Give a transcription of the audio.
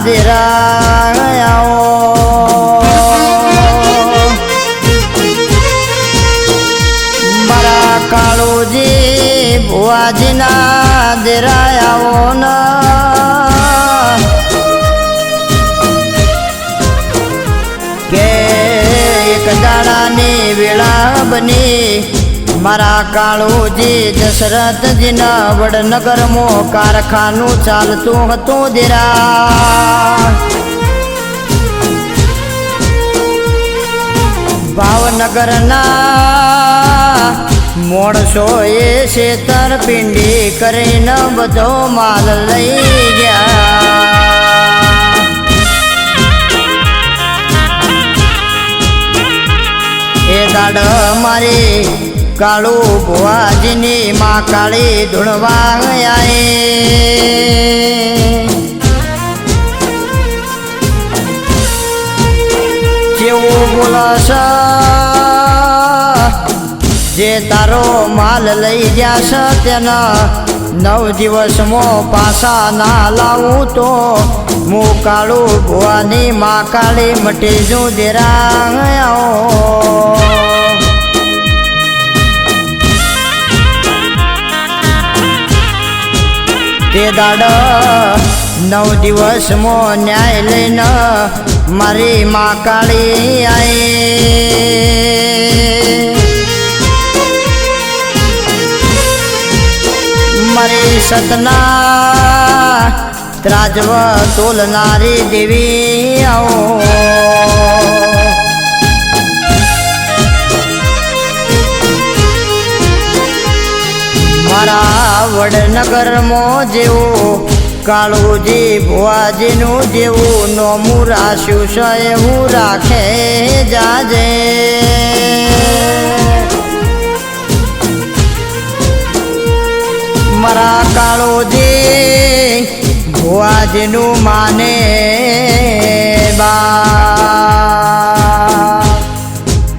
દેરાયાઓ મારા કાળુજી ભુવાજીના દેરાયાઓ કે એક દાડાની વેળા બની મારા કાળુજી દશરથજીના વડનગરમાં કારખાનું ચાલતું હતું દેરા ભાવનગરના મોણસો એ છેતરપિંડી કરીને બધો માલ લઈ ગયા એ દાડ મારી કાળુ ભુવાજીની માં કાળી ધૂણવા આયે કેવું બોલશ જે તારો માલ લઈ જશ તેના 9 દિવસમાં પાછા ના લાવું તો હું કાળુ ભુવાની માં કાળી મટી જું દેરા તે દાડ 9 દિવસમાં ન્યાય લઈને મારી માં કાળી આઈ મારી સતના ત્રાજવ તોલનારી દેવી આવો મારા વડનગરમાં જેવું કાળુજી ભુવાજીનું જેવું નોમું રાખ્યું છે એવું રાખે જાજે મારા કાળુજી ભુવાજીનું માને બા